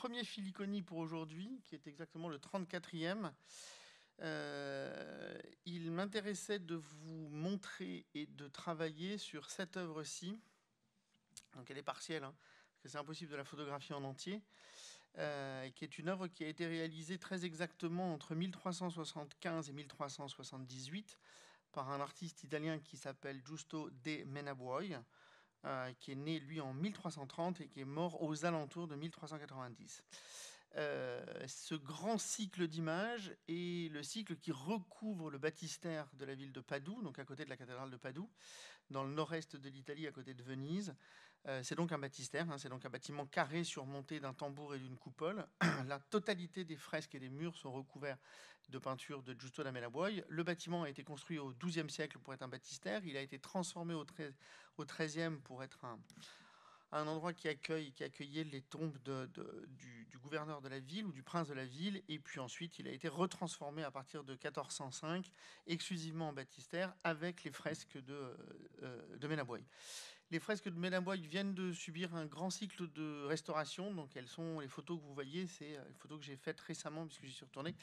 premier Filiconi pour aujourd'hui, qui est exactement le 34e. Il m'intéressait de vous montrer et de travailler sur cette œuvre-ci. Donc elle est partielle, hein, parce que c'est impossible de la photographier en entier. Qui est une œuvre qui a été réalisée très exactement entre 1375 et 1378 par un artiste italien qui s'appelle Giusto de Menabuoi, qui est né, lui, en 1330 et qui est mort aux alentours de 1390. Ce grand cycle d'images est le cycle qui recouvre le baptistère de la ville de Padoue, donc à côté de la cathédrale de Padoue, dans le nord-est de l'Italie, à côté de Venise. C'est donc un baptistère, hein, c'est donc un bâtiment carré surmonté d'un tambour et d'une coupole. La totalité des fresques et des murs sont recouverts de peintures de Giusto da Menabuoi. Le bâtiment a été construit au XIIe siècle pour être un baptistère. Il a été transformé au XIIIe pour être un endroit qui accueillait les tombes du gouverneur de la ville ou du prince de la ville. Et puis ensuite, il a été retransformé à partir de 1405 exclusivement en baptistère avec les fresques de Menabuoi. Les fresques de Menabuoi viennent de subir un grand cycle de restauration. Donc elles sont, les photos que vous voyez, c'est les photos que j'ai faites récemment puisque j'y suis retourné.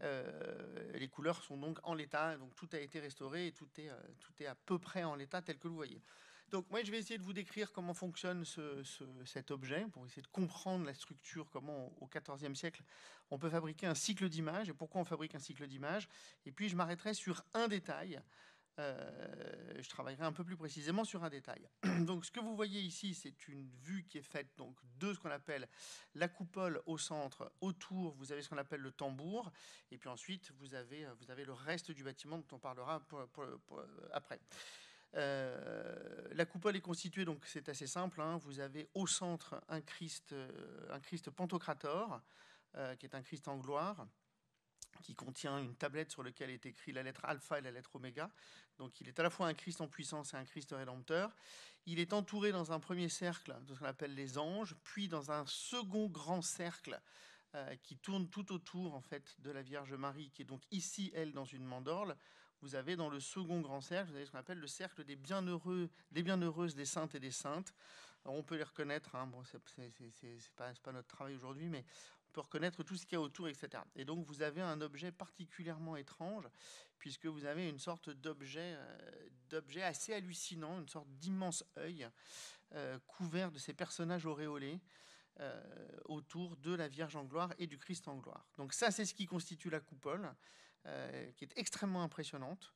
Les couleurs sont donc en l'état, donc tout a été restauré et tout est à peu près en l'état tel que vous voyez. Donc moi je vais essayer de vous décrire comment fonctionne cet objet pour essayer de comprendre la structure, comment au XIVe siècle on peut fabriquer un cycle d'images et pourquoi on fabrique un cycle d'images. Et puis je m'arrêterai sur un détail. Je travaillerai un peu plus précisément sur un détail. Donc ce que vous voyez ici, c'est une vue qui est faite donc, de ce qu'on appelle la coupole au centre. Autour, vous avez ce qu'on appelle le tambour. Et puis ensuite, vous avez le reste du bâtiment dont on parlera après. La coupole est constituée, donc c'est assez simple. Hein, vous avez au centre un Christ Pantocrator, qui est un Christ en gloire, qui contient une tablette sur laquelle est écrit la lettre alpha et la lettre oméga. Donc il est à la fois un Christ en puissance et un Christ rédempteur. Il est entouré dans un premier cercle de ce qu'on appelle les anges, puis dans un second grand cercle qui tourne tout autour en fait de la Vierge Marie, qui est donc ici, elle, dans une mandorle. Vous avez dans le second grand cercle, vous avez ce qu'on appelle le cercle des bienheureux, des bienheureuses, des saintes et des saintes. Alors on peut les reconnaître, hein, bon, c'est pas notre travail aujourd'hui, mais on peut reconnaître tout ce qu'il y a autour, etc. Et donc vous avez un objet particulièrement étrange, puisque vous avez une sorte d'objet assez hallucinant, une sorte d'immense œil couvert de ces personnages auréolés autour de la Vierge en gloire et du Christ en gloire. Donc ça, c'est ce qui constitue la coupole, qui est extrêmement impressionnante.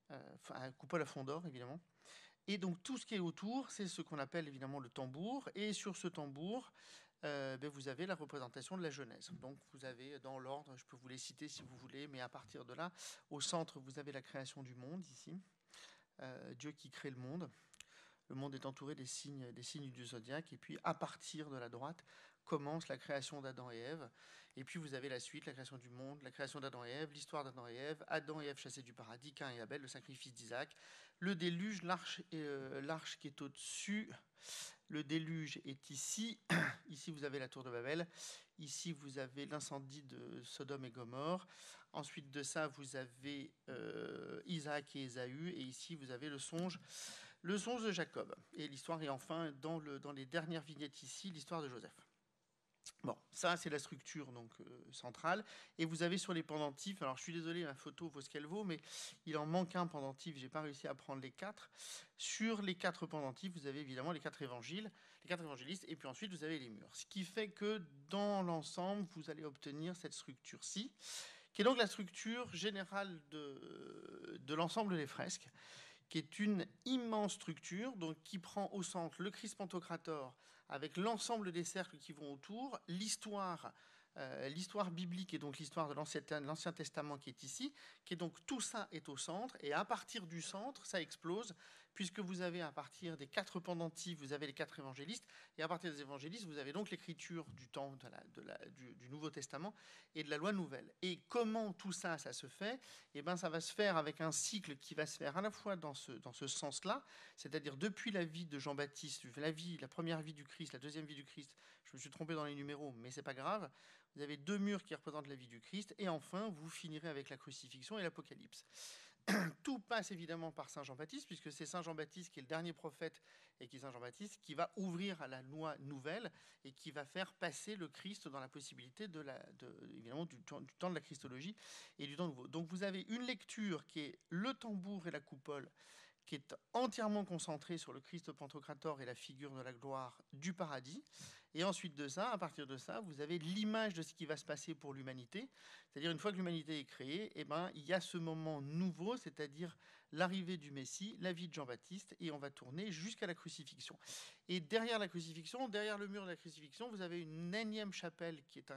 Enfin, coupole à fond d'or, évidemment. Et donc tout ce qui est autour, c'est ce qu'on appelle évidemment le tambour. Et sur ce tambour, vous avez la représentation de la Genèse. Donc vous avez dans l'ordre, je peux vous les citer si vous voulez, mais à partir de là, au centre, vous avez la création du monde ici. Dieu qui crée le monde. Le monde est entouré des signes du zodiaque. Et puis à partir de la droite, commence la création d'Adam et Ève. Et puis vous avez la suite, la création du monde, la création d'Adam et Ève, l'histoire d'Adam et Ève chassés du paradis, Caïn et Abel, le sacrifice d'Isaac, le déluge, l'arche qui est au-dessus. Le déluge est ici. Ici, vous avez la tour de Babel. Ici, vous avez l'incendie de Sodome et Gomorrhe. Ensuite de ça, vous avez Isaac et Ésaü. Et ici, vous avez le songe de Jacob. Et l'histoire est enfin, dans les dernières vignettes ici, l'histoire de Joseph. Bon, ça c'est la structure donc centrale. Et vous avez sur les pendentifs, alors je suis désolé, ma photo vaut ce qu'elle vaut, mais il en manque un pendentif, j'ai pas réussi à prendre les 4. Sur les 4 pendentifs, vous avez évidemment les 4 évangiles, les 4 évangélistes, et puis ensuite vous avez les murs. Ce qui fait que dans l'ensemble, vous allez obtenir cette structure-ci, qui est donc la structure générale de l'ensemble des fresques, qui est une immense structure, donc qui prend au centre le Christ Pantocrator avec l'ensemble des cercles qui vont autour, l'histoire biblique et donc l'histoire de l'Ancien Testament qui est ici, qui est donc tout ça est au centre, et à partir du centre, ça explose, puisque vous avez à partir des 4 pendentifs, vous avez les 4 évangélistes, et à partir des évangélistes, vous avez donc l'écriture du temps du Nouveau Testament et de la loi nouvelle. Et comment tout ça, ça se fait? Eh bien, ça va se faire avec un cycle qui va se faire à la fois dans ce sens-là, c'est-à-dire depuis la vie de Jean-Baptiste, la première vie du Christ, la deuxième vie du Christ. Je me suis trompé dans les numéros, mais c'est pas grave. Vous avez 2 murs qui représentent la vie du Christ, et enfin, vous finirez avec la crucifixion et l'Apocalypse. tout passe évidemment par Saint Jean-Baptiste, puisque c'est Saint Jean-Baptiste qui est le dernier prophète et qui est Saint Jean-Baptiste qui va ouvrir à la loi nouvelle et qui va faire passer le Christ dans la possibilité évidemment du temps de la Christologie et du temps nouveau. Donc vous avez une lecture qui est le tambour et la coupole, qui est entièrement concentré sur le Christ Pantocrator et la figure de la gloire du paradis. Et ensuite de ça, à partir de ça, vous avez l'image de ce qui va se passer pour l'humanité. C'est-à-dire, une fois que l'humanité est créée, il y a ce moment nouveau, c'est-à-dire l'arrivée du Messie, la vie de Jean-Baptiste, et on va tourner jusqu'à la crucifixion. Et derrière la crucifixion, derrière le mur de la crucifixion, vous avez une énième chapelle qui est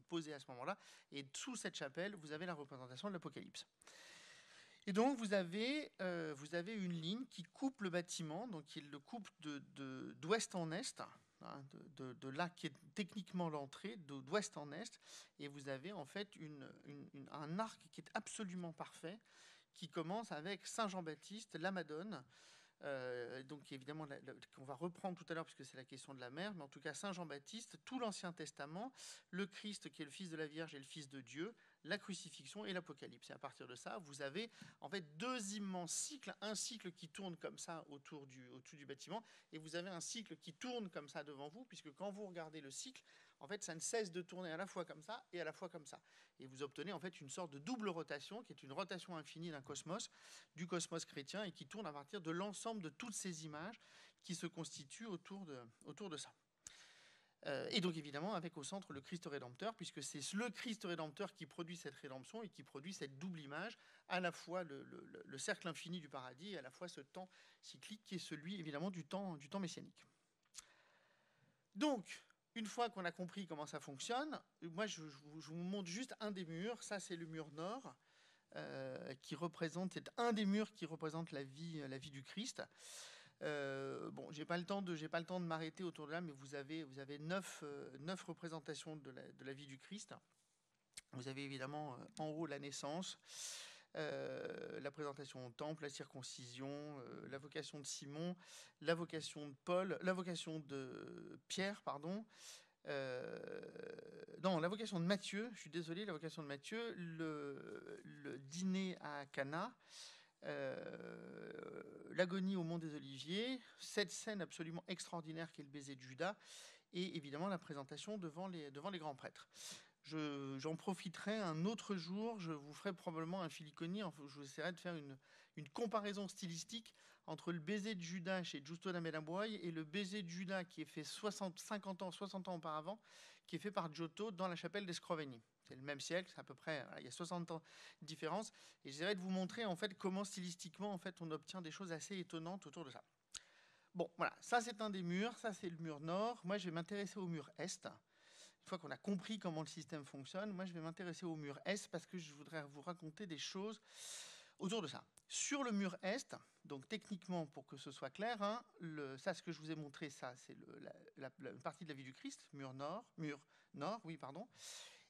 posée à ce moment-là. Et sous cette chapelle, vous avez la représentation de l'Apocalypse. Et donc, vous avez une ligne qui coupe le bâtiment, donc il le coupe d'ouest en est, hein, de là qui est techniquement l'entrée, d'ouest en est, et vous avez en fait un arc qui est absolument parfait, qui commence avec Saint Jean-Baptiste, la Madone, donc évidemment qu'on va reprendre tout à l'heure puisque c'est la question de la mer, mais en tout cas Saint Jean-Baptiste, tout l'Ancien Testament, le Christ qui est le Fils de la Vierge et le Fils de Dieu, la crucifixion et l'Apocalypse. Et à partir de ça, vous avez en fait deux immenses cycles, un cycle qui tourne comme ça autour du bâtiment, et vous avez un cycle qui tourne comme ça devant vous, puisque quand vous regardez le cycle, en fait, ça ne cesse de tourner à la fois comme ça et à la fois comme ça. Et vous obtenez en fait une sorte de double rotation, qui est une rotation infinie d'un cosmos, du cosmos chrétien, et qui tourne à partir de l'ensemble de toutes ces images qui se constituent autour de ça. Et donc évidemment avec au centre le Christ Rédempteur, puisque c'est le Christ Rédempteur qui produit cette rédemption et qui produit cette double image, à la fois le cercle infini du paradis et à la fois ce temps cyclique qui est celui évidemment du temps messianique. Donc, une fois qu'on a compris comment ça fonctionne, moi je vous montre juste un des murs. Ça c'est le mur nord, c'est un des murs qui représente la vie du Christ. Bon, j'ai pas le temps de m'arrêter autour de là, mais vous avez 9 représentations de la vie du Christ. Vous avez évidemment en haut la naissance, la présentation au temple, la circoncision, la vocation de Simon, la vocation de Paul, la vocation de Pierre, pardon. Non, la vocation de Matthieu, je suis désolé, la vocation de Matthieu, le dîner à Cana, l'agonie au Mont des Oliviers, cette scène absolument extraordinaire qui est le baiser de Judas, et évidemment la présentation devant les grands prêtres. J'en profiterai un autre jour, je vous ferai probablement un Filiconi, je vous essaierai de faire une comparaison stylistique entre le baiser de Judas chez Giusto da Melamboy et le baiser de Judas qui est fait 60 ans auparavant, qui est fait par Giotto dans la chapelle d'Escrovegni. C'est le même siècle, c'est à peu près, il y a 60 ans de différence, et j'essaierai de vous montrer en fait comment stylistiquement en fait on obtient des choses assez étonnantes autour de ça. Bon, voilà, ça c'est un des murs, ça c'est le mur nord. Moi je vais m'intéresser au mur est. Une fois qu'on a compris comment le système fonctionne, moi je vais m'intéresser au mur est parce que je voudrais vous raconter des choses autour de ça. Sur le mur est, donc techniquement pour que ce soit clair, hein, ça ce que je vous ai montré, ça c'est la partie de la vie du Christ, mur nord, oui pardon.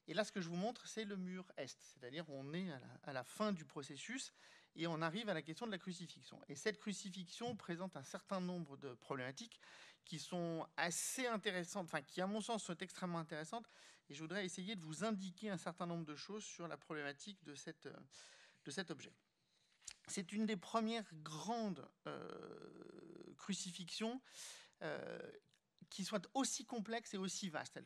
Et là ce que je vous montre c'est le mur est, c'est-à-dire on est à la fin du processus et on arrive à la question de la crucifixion. Et cette crucifixion présente un certain nombre de problématiques qui sont assez intéressantes, enfin qui à mon sens sont extrêmement intéressantes, et je voudrais essayer de vous indiquer un certain nombre de choses sur la problématique de cet objet. C'est une des premières grandes crucifixions qui soit aussi complexe et aussi vaste.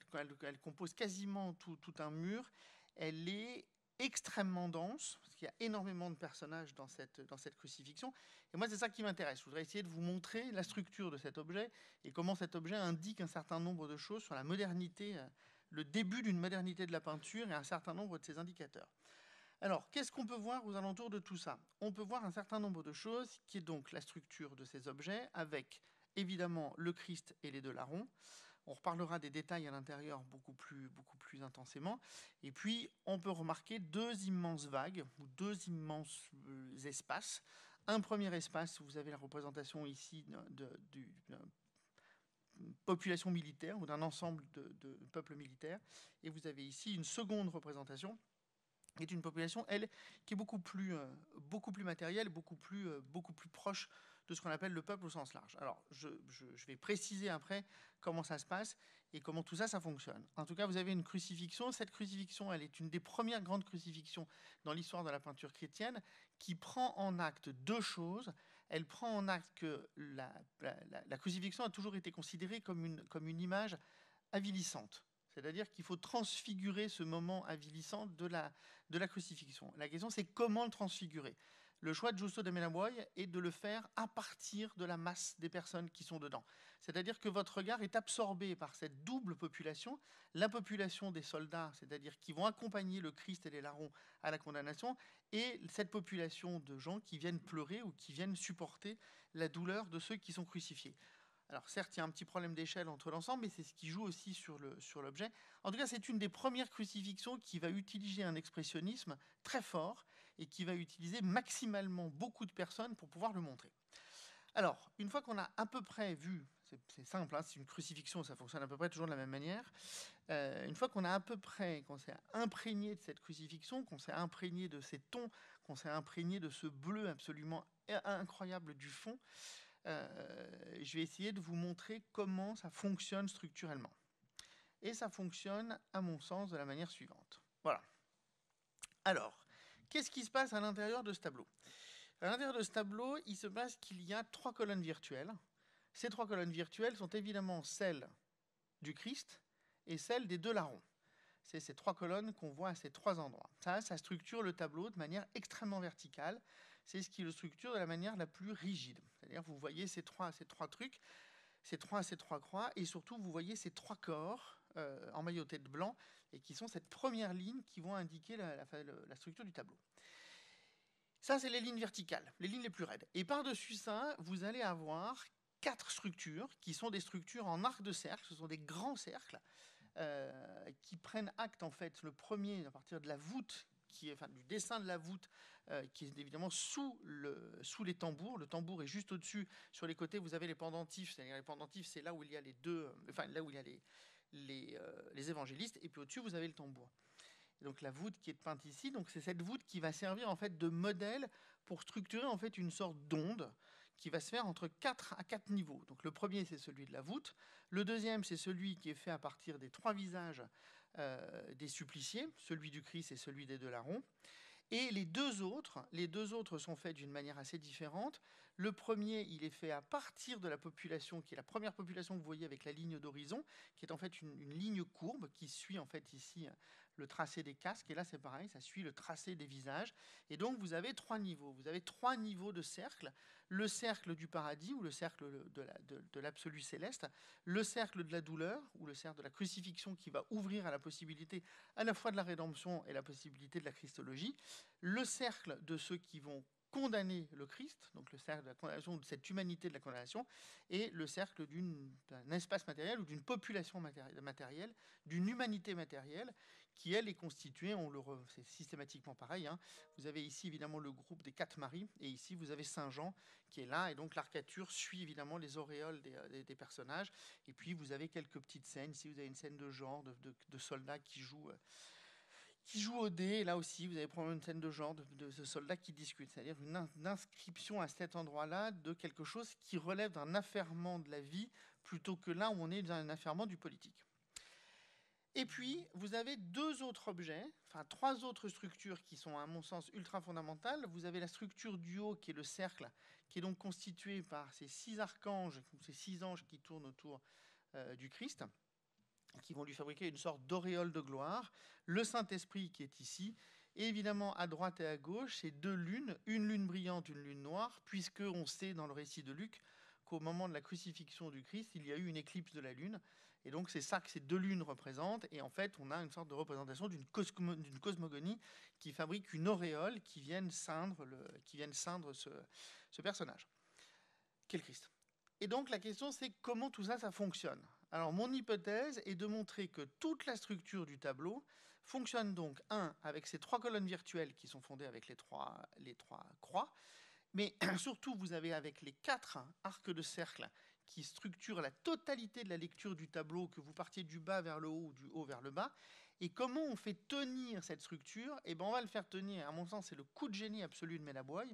Elle compose quasiment tout un mur. Elle est extrêmement dense, parce qu'il y a énormément de personnages dans cette crucifixion. Et moi, c'est ça qui m'intéresse. Je voudrais essayer de vous montrer la structure de cet objet et comment cet objet indique un certain nombre de choses sur la modernité, le début d'une modernité de la peinture et un certain nombre de ses indicateurs. Alors, qu'est-ce qu'on peut voir aux alentours de tout ça? On peut voir un certain nombre de choses, qui est donc la structure de ces objets, avec évidemment le Christ et les deux larrons. On reparlera des détails à l'intérieur beaucoup plus intensément. Et puis, on peut remarquer deux immenses vagues, ou deux immenses espaces. Un premier espace, vous avez la représentation ici d'une population militaire ou d'un ensemble de peuples militaires. Et vous avez ici une seconde représentation, qui est une population, elle, qui est beaucoup plus matérielle, beaucoup plus proche de ce qu'on appelle le peuple au sens large. Alors, je vais préciser après comment ça se passe et comment tout ça, ça fonctionne. En tout cas, vous avez une crucifixion. Cette crucifixion, elle est une des premières grandes crucifixions dans l'histoire de la peinture chrétienne qui prend en acte deux choses. Elle prend en acte que la crucifixion a toujours été considérée comme une image avilissante. C'est-à-dire qu'il faut transfigurer ce moment avilissant de la crucifixion. La question, c'est comment le transfigurer. Le choix de Giusto da Menaboy est de le faire à partir de la masse des personnes qui sont dedans. C'est-à-dire que votre regard est absorbé par cette double population, la population des soldats, c'est-à-dire qui vont accompagner le Christ et les larrons à la condamnation, et cette population de gens qui viennent pleurer ou qui viennent supporter la douleur de ceux qui sont crucifiés. Alors certes, il y a un petit problème d'échelle entre l'ensemble, mais c'est ce qui joue aussi sur l'objet. En tout cas, c'est une des premières crucifixons qui va utiliser un expressionnisme très fort et qui va utiliser maximalement beaucoup de personnes pour pouvoir le montrer. Alors, une fois qu'on a à peu près vu, c'est simple, hein, c'est une crucifixion, ça fonctionne à peu près toujours de la même manière, une fois qu'on a à peu près, qu'on s'est imprégné de cette crucifixion, qu'on s'est imprégné de ces tons, qu'on s'est imprégné de ce bleu absolument incroyable du fond, je vais essayer de vous montrer comment ça fonctionne structurellement. Et ça fonctionne, à mon sens, de la manière suivante. Voilà. Alors, qu'est-ce qui se passe à l'intérieur de ce tableau ? À l'intérieur de ce tableau, il se passe qu'il y a 3 colonnes virtuelles. Ces 3 colonnes virtuelles sont évidemment celles du Christ et celles des 2 larrons. C'est ces 3 colonnes qu'on voit à ces 3 endroits. Ça structure le tableau de manière extrêmement verticale. C'est ce qui le structure de la manière la plus rigide. C'est-à-dire, vous voyez ces trois trucs, ces trois croix, et surtout, vous voyez ces 3 corps emmaillotés de blanc, et qui sont cette première ligne qui vont indiquer la structure du tableau. Ça, c'est les lignes verticales, les lignes les plus raides. Et par-dessus ça, vous allez avoir 4 structures, qui sont des structures en arc de cercle, ce sont des grands cercles, qui prennent acte, en fait, le premier, à partir de la voûte, du dessin de la voûte, qui est évidemment sous les tambours. Le tambour est juste au-dessus. Sur les côtés, vous avez les pendentifs. C'est-à-dire les pendentifs, c'est là où il y a là où il y a les évangélistes. Et puis au-dessus, vous avez le tambour. Et donc la voûte qui est peinte ici, donc c'est cette voûte qui va servir en fait de modèle pour structurer en fait une sorte d'onde qui va se faire entre 4 à 4 niveaux. Donc le premier, c'est celui de la voûte. Le deuxième, c'est celui qui est fait à partir des 3 visages des suppliciés, celui du Christ et celui des 2 larrons. Et les deux autres sont faits d'une manière assez différente. Le premier, il est fait à partir de la population, qui est la première population que vous voyez avec la ligne d'horizon, qui est en fait une ligne courbe qui suit en fait ici le tracé des casques. Et là, c'est pareil, ça suit le tracé des visages. Et donc, vous avez 3 niveaux. Vous avez 3 niveaux de cercle. Le cercle du paradis, ou le cercle de l'absolu céleste, le cercle de la douleur, ou le cercle de la crucifixion qui va ouvrir à la possibilité à la fois de la rédemption et la possibilité de la christologie, le cercle de ceux qui vont condamner le Christ, donc le cercle de la condamnation, de cette humanité de la condamnation, et le cercle d'un espace matériel ou d'une population matérielle, d'une humanité matérielle, qui elle est constituée, c'est systématiquement pareil, hein. Vous avez ici évidemment le groupe des 4 Maries, et ici vous avez Saint Jean qui est là, et donc l'arcature suit évidemment les auréoles des personnages, et puis vous avez quelques petites scènes. Ici vous avez une scène de genre, de soldats qui jouent au dé, et là aussi vous avez probablement une scène de genre de soldats qui discutent, c'est-à-dire une inscription à cet endroit-là de quelque chose qui relève d'un affairement de la vie, plutôt que là où on est dans un affairement du politique. Et puis, vous avez 2 autres objets, 3 autres structures qui sont, à mon sens, ultra fondamentales. Vous avez la structure du haut, qui est le cercle, qui est donc constitué par ces 6 archanges, ces 6 anges qui tournent autour du Christ, qui vont lui fabriquer une sorte d'auréole de gloire. Le Saint-Esprit qui est ici. Et évidemment, à droite et à gauche, c'est 2 lunes, une lune brillante, une lune noire, puisqu'on sait dans le récit de Luc qu'au moment de la crucifixion du Christ, il y a eu une éclipse de la lune. Et donc c'est ça que ces 2 lunes représentent. Et en fait, on a une sorte de représentation d'une cosmogonie qui fabrique une auréole qui vienne ceindre ce personnage, qu'est le Christ. Et donc la question, c'est comment tout ça fonctionne. Alors mon hypothèse est de montrer que toute la structure du tableau fonctionne donc, avec ces 3 colonnes virtuelles qui sont fondées avec les trois croix, mais surtout vous avez avec les 4 arcs de cercle qui structurent la totalité de la lecture du tableau, que vous partiez du bas vers le haut ou du haut vers le bas. Et comment on fait tenir cette structure ? Eh bien, on va le faire tenir, à mon sens, c'est le coup de génie absolu de Menaboy.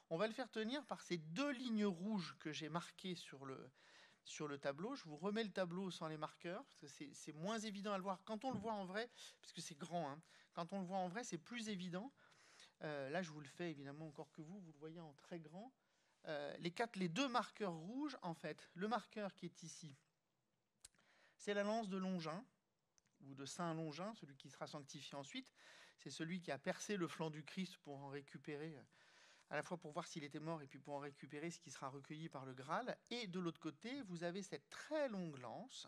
On va le faire tenir par ces 2 lignes rouges que j'ai marquées sur le tableau. Je vous remets le tableau sans les marqueurs, parce que c'est moins évident à le voir. Quand on le voit en vrai, parce que c'est grand, hein, quand on le voit en vrai, c'est plus évident. Là, je vous le fais évidemment encore que vous le voyez en très grand. Les 2 marqueurs rouges, en fait, le marqueur qui est ici, c'est la lance de Longin, ou de Saint Longin, celui qui sera sanctifié ensuite. C'est celui qui a percé le flanc du Christ pour en récupérer, à la fois pour voir s'il était mort et puis pour en récupérer ce qui sera recueilli par le Graal. Et de l'autre côté, vous avez cette très longue lance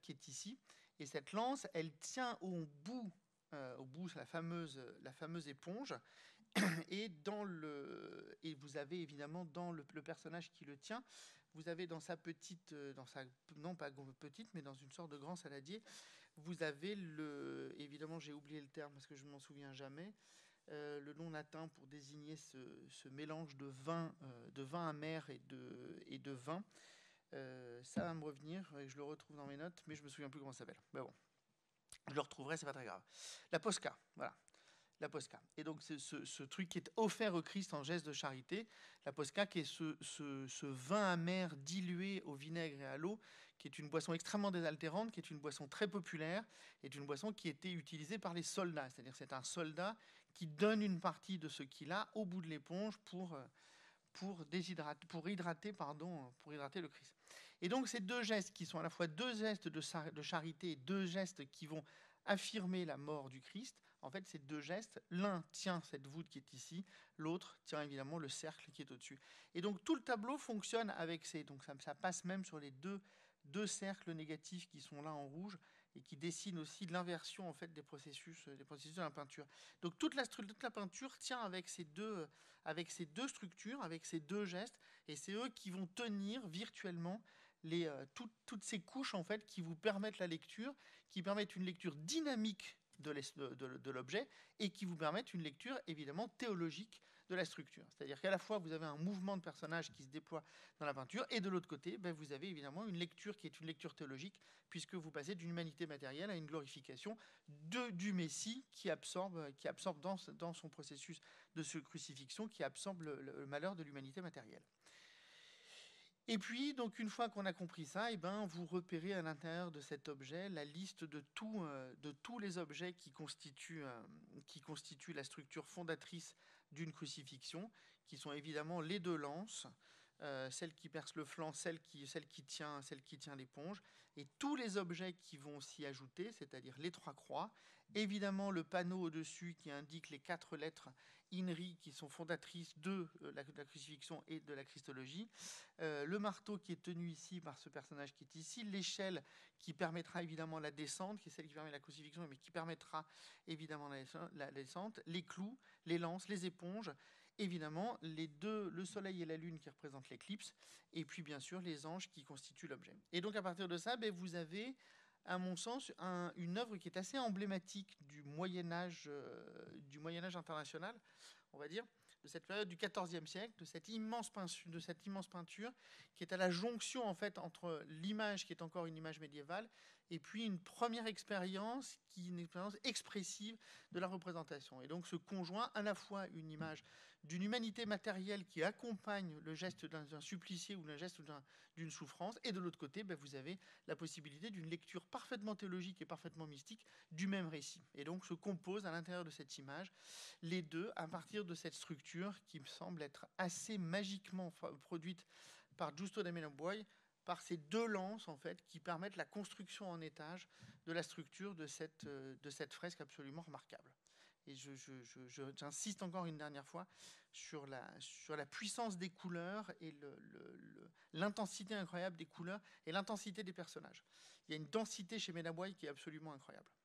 qui est ici. Et cette lance, elle tient au bout la fameuse éponge. Et vous avez évidemment dans le personnage qui le tient, vous avez dans sa petite, non pas petite, mais dans une sorte de grand saladier, vous avez évidemment j'ai oublié le terme parce que je ne m'en souviens jamais, le nom latin pour désigner ce mélange de vin amer et de vin. Ça va me revenir, et je le retrouve dans mes notes, mais je me souviens plus comment ça s'appelle. Mais bon, je le retrouverai, c'est pas très grave. La posca, voilà. La posca. Et donc, c'est ce truc qui est offert au Christ en geste de charité. La posca, qui est ce vin amer dilué au vinaigre et à l'eau, qui est une boisson extrêmement désaltérante, qui est une boisson très populaire, est une boisson qui était utilisée par les soldats. C'est-à-dire c'est un soldat qui donne une partie de ce qu'il a au bout de l'éponge pour hydrater le Christ. Et donc, ces 2 gestes qui sont à la fois 2 gestes de charité et 2 gestes qui vont affirmer la mort du Christ, en fait, ces 2 gestes, l'un tient cette voûte qui est ici, l'autre tient évidemment le cercle qui est au-dessus. Et donc, tout le tableau fonctionne avec donc ça passe même sur les deux cercles négatifs qui sont là en rouge et qui dessinent aussi l'inversion en fait des processus de la peinture. Donc, toute la peinture tient avec ces deux structures, avec ces 2 gestes, et c'est eux qui vont tenir virtuellement toutes ces couches en fait qui vous permettent la lecture, qui permettent une lecture dynamique de l'objet et qui vous permettent une lecture évidemment théologique de la structure. C'est-à-dire qu'à la fois vous avez un mouvement de personnage qui se déploie dans la peinture et de l'autre côté, vous avez évidemment une lecture qui est une lecture théologique puisque vous passez d'une humanité matérielle à une glorification du Messie qui absorbe dans son processus de crucifixion, qui absorbe le malheur de l'humanité matérielle. Et puis, donc, une fois qu'on a compris ça, vous repérez à l'intérieur de cet objet la liste de tous les objets qui constituent la structure fondatrice d'une crucifixion, qui sont évidemment les 2 lances, celle qui perce le flanc, celle qui tient l'éponge, et tous les objets qui vont s'y ajouter, c'est-à-dire les 3 croix, évidemment le panneau au-dessus qui indique les 4 lettres INRI qui sont fondatrices de la crucifixion et de la christologie, le marteau qui est tenu ici par ce personnage qui est ici, l'échelle qui permettra évidemment la descente, qui est celle qui permet la crucifixion, mais qui permettra évidemment la descente, les clous, les lances, les éponges, évidemment le soleil et la lune qui représentent l'éclipse, et puis bien sûr les anges qui constituent l'objet. Et donc à partir de ça, vous avez, à mon sens, une œuvre qui est assez emblématique du Moyen-Âge international, on va dire, de cette période du XIVe siècle, de cette immense peinture qui est à la jonction en fait entre l'image qui est encore une image médiévale et puis une première expérience qui est une expérience expressive de la représentation. Et donc ce conjoint à la fois une image d'une humanité matérielle qui accompagne le geste d'un supplicié ou le geste d'une souffrance, et de l'autre côté, vous avez la possibilité d'une lecture parfaitement théologique et parfaitement mystique du même récit. Et donc se composent à l'intérieur de cette image les 2 à partir de cette structure qui me semble être assez magiquement produite par Giusto da Menobuoi, par ces 2 lances en fait qui permettent la construction en étage de la structure de cette fresque absolument remarquable. Et j'insiste encore une dernière fois sur la puissance des couleurs et l'intensité incroyable des couleurs et l'intensité des personnages. Il y a une densité chez Menobuoi qui est absolument incroyable.